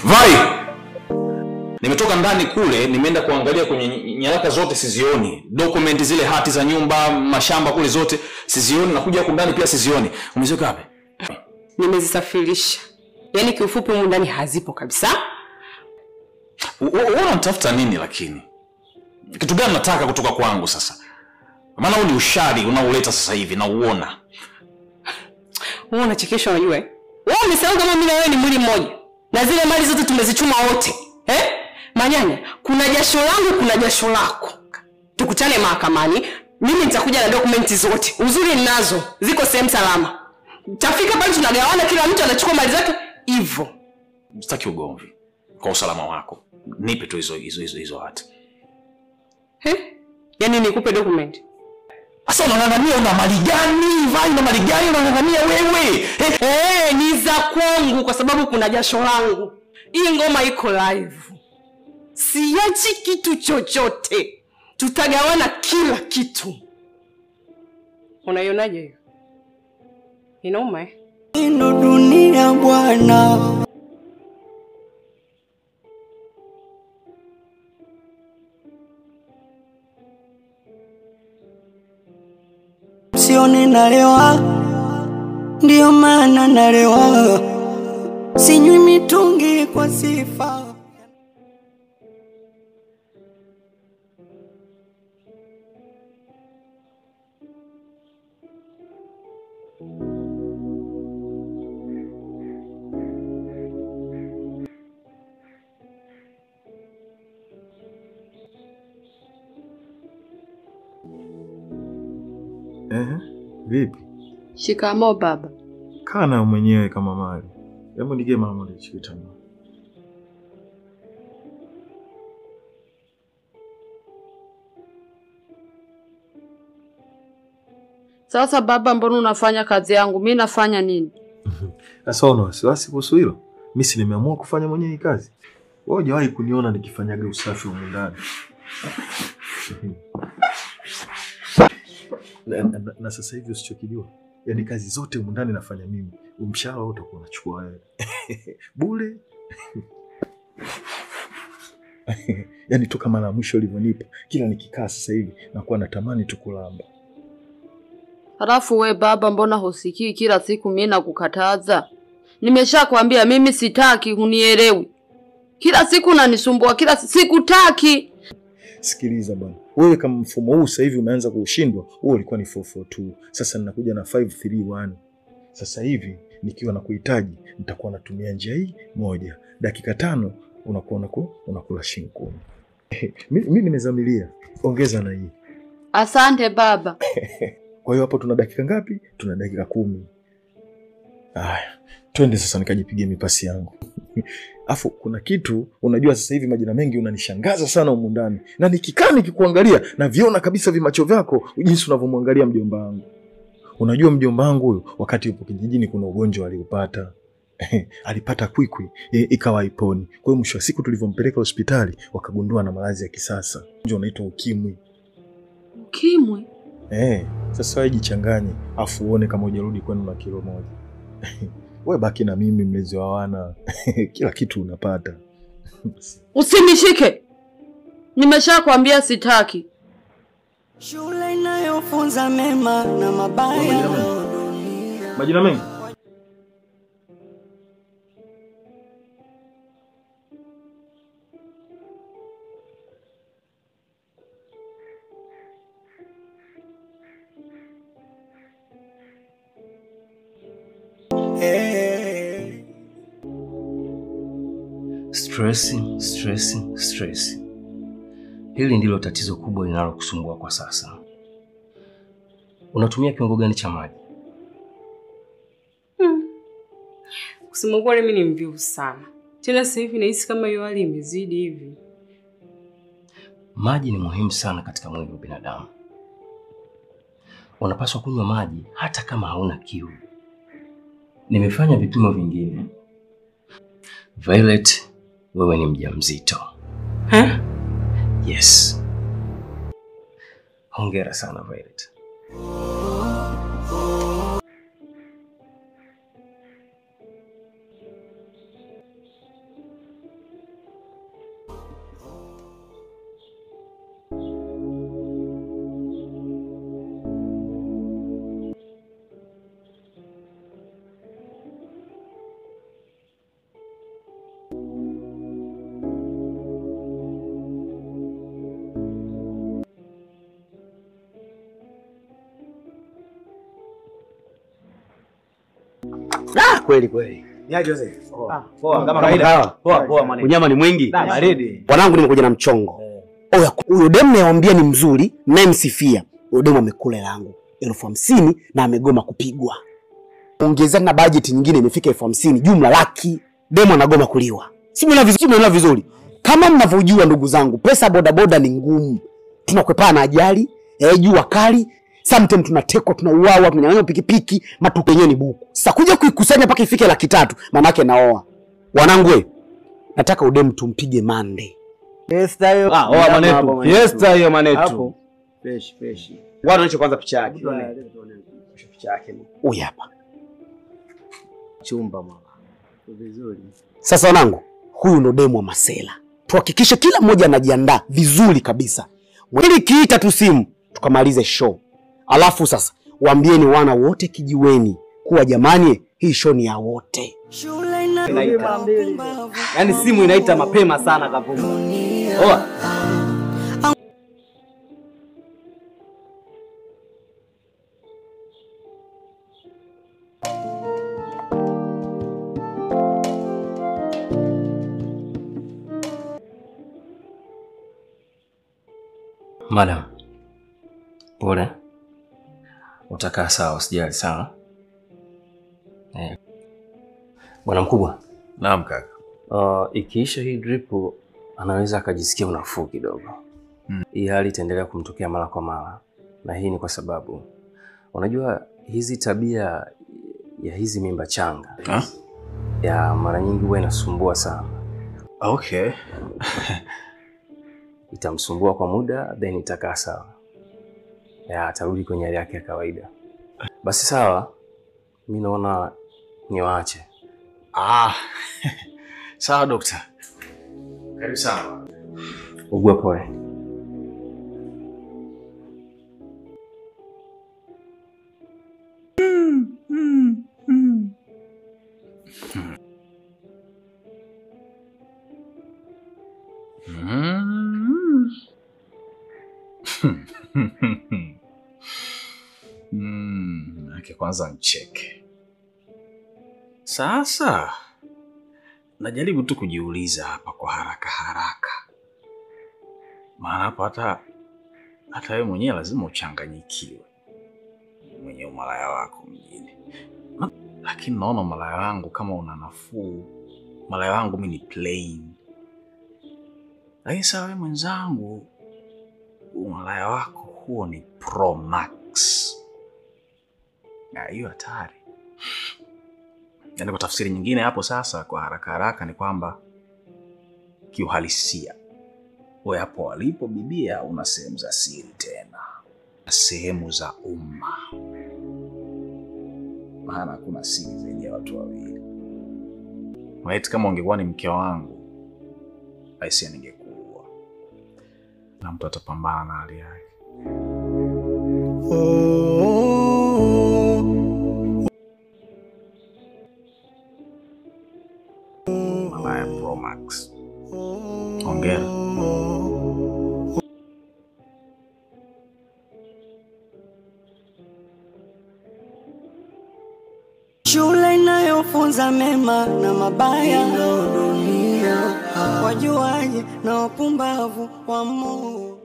Vai! Nimetoka ndani kule, nimeenda kuangalia kwenye nyaraka zote sizioni. Document zile, hati za nyumba, mashamba kule zote sizioni, na kuja huko ndani pia sizioni. Umeziweka wapi? Nimezisafirisha. Yaani kiufupi huko ndani hazipo kabisa. Wewe unatafuta nini lakini? Kitu gani nataka kutoka kwangu sasa? Maana huu ni ushari unaoleta sasa hivi na uona. Wewe unachekesha unajua eh? Wewe umesahau kama mimi na wewe ni mwili mmoja. Na zile mali zote tumezichuma wote. Manyanya, kuna jasho langu, kuna jasho lako. Tukutane mahakamani, mimi nitakuja na dokumenti zote. Uzuri ninazo, ziko sehemu salama. Tafika pale tunagawana, kila mtu anachukua mali zake hivyo. Sitaki ugomvi. Kwa usalama wako. Nipe tu hizo hati. Yaani nikupe dokumenti? Sasa unang'ang'ania una mali gani? Vai na mali gani unang'ang'ania wewe? Ni za kwangu kwa sababu kuna jasho langu. Hii ngoma iko live. Siachi kitu chochote. Tutagawana kila kitu. Unaionaje hiyo? Inauma eh? Ino dunia bwana. Sione nalewa, ndio maana nalewa. Sinywi mitungi kwa sifa. Vipi? Shikamoo baba. Kana mwenyewe kama mali. Hebu nige mama nichukue. Sasa baba, mbona unafanya kazi yangu? Mimi nafanya nini? Sasa una wasiwasi kuhusu hilo? Mimi si nimeamua kufanya mwenyewe kazi. Wewe hujawahi kuniona nikifanyaga usafi huko ndani. Na sasa hivi usichokijua, yani kazi zote huko ndani nafanya mimi. Mshahara wote utakuwa unachukua wewe. Bure. Yani toka mara mwisho ulivyonipa, kila nikikaa sasa hivi nakuwa natamani tu kulamba. Halafu we baba, mbona husikii kila siku mimi nakukataza? Nimeshakwambia mimi sitaki, unielewi. Kila siku unanisumbua, kila sikutaki. Sikiliza bwana. Wewe kama mfumo huu sasa hivi umeanza kuushindwa, wewe ulikuwa ni 442. Sasa ninakuja na 531. Sasa hivi nikiwa nakuhitaji nitakuwa natumia njia hii moja. Dakika 5 unakuwa unakula shingo. Mimi nimezamilia. Ongeza na hii. Asante baba. Kwa hiyo hapo tuna dakika ngapi? Tuna dakika 10. Haya, twende sasa nikajipigie mipasi yangu. Afu kuna kitu unajua sasa hivi majina mengi unanishangaza sana humu ndani. Na nikikaa nikikuangalia na viona kabisa vimacho vyako jinsi unavyomwangalia mjomba wangu. Unajua mjomba wangu huyo wakati yupo kijijini kuna ugonjwa aliupata. Alipata kwikwi, ikawa iponi. Kwa hiyo mwisho wa siku tulivyompeleka hospitali wakagundua na maradhi ya kisasa. Ugonjwa unaitwa ukimwi. Ukimwi? Sasa wewe jichanganye afu uone kama hujarudi kwenu na kilo 1. Wewe baki na mimi mlezi wa wana. Kila kitu unapata. Usinishike. Nimeshakwambia sitaki. Shule inayofunza mema na mabaya. Majina mengi. Stress. Hili ndilo tatizo kubwa linalokusumbua kwa sasa. Unatumia kiwango gani cha maji? Kusema kweli mimi ni mvivu sana. Tena sasa hivi nahisi kama hiyo hali imezidi hivi. Maji ni muhimu sana katika mwili wa binadamu. Unapaswa kunywa maji hata kama hauna kiu. Nimefanya vipimo vingine. Violet, wewe ni mjamzito. Yes. Hongera sana Violet. Kweli. Niaje Jose? Poa kama kawaida. Poa mwana. Unyama ni mwingi. Baridi. Wanangu nimekuja na mchongo. Oya, huyo demu nayewaambia ni mzuri, naye msifia. Huyo demu amekula yangu 50,000 na amegoma kupigwa. Ongezana na budget nyingine imefika 50,000, jumla laki. Demu anagoma kuliwa. Si mnaelewa vizuri. Kama mnavyojua ndugu zangu, pesa bodaboda ni ngumu. Tunakwepana ajali, jua kali, sometimes tunatekwa, tunauawa, tunanyang'anywa pikipiki, matuko yenyewe ni buku. Sasa kuja kuikusanya mpaka ifike 300,000, maana yake naoa. Wanangu nataka udemu tumpige mande. Fiesta hiyo. Oa manetu. Fiesta hiyo manetu. Hapo. Fresh. Ngoja nicho kwanza picha yake. Picha yake. Huyu hapa. Chumba mama. Vizuri. Sasa wanangu, huyu ndo demu wa Masela. Tuhakikishe kila mmoja anajiandaa vizuri kabisa. Mwili kiita tu simu, tukamalize show. Alafu sasa, waambieni wana wote kijiweni kuwa jamani, hii show ni ya wote. Yaani simu inaita mapema sana kapomo. Oa. Madam. Pole. Utakaa sawa, usijali sawa? Bwana mkubwa. Naam kaka. Ikiisha hii drip anaweza akajisikia unafuu kidogo. Hii hali itaendelea kumtokea mara kwa mara. Na hii ni kwa sababu unajua hizi tabia ya hizi mimba changa ya mara nyingi huwa inasumbua sana. Okay. Itamsumbua kwa muda then itakaa sawa. Atarudi kwenye hali yake ya kawaida. Basi sawa. Mimi naona niwaache. Sawa dokta. Karibu sana. Ugua pole. Ake kwanza mcheke. Sasa najaribu tu kujiuliza hapa kwa haraka. Maana hapa hata wewe mwenyewe lazima uchanganyikiwe. Mwenye umalaya wako mjini. Lakini naona umalaya wangu kama una nafuu. Umalaya wangu mimi ni plain. Lakini sawa wewe mwenzangu, umalaya wako huo ni Pro Max. Hiyo hatari. Yaani kwa tafsiri nyingine hapo sasa kwa haraka ni kwamba kiuhalisia wewe hapo walipo bibia una sehemu za siri tena. Sehemu za umma. Maana kuna siri zenye watu wawili. Maiti kama ungekuwa ni mke wangu, aisi ningekuua. Na mtu atapambana na hali yake. Malaya Pro Max. Hongera. Shule inayofunza mema na mabaya, dunia wajuaji na wapumbavu wa Mungu.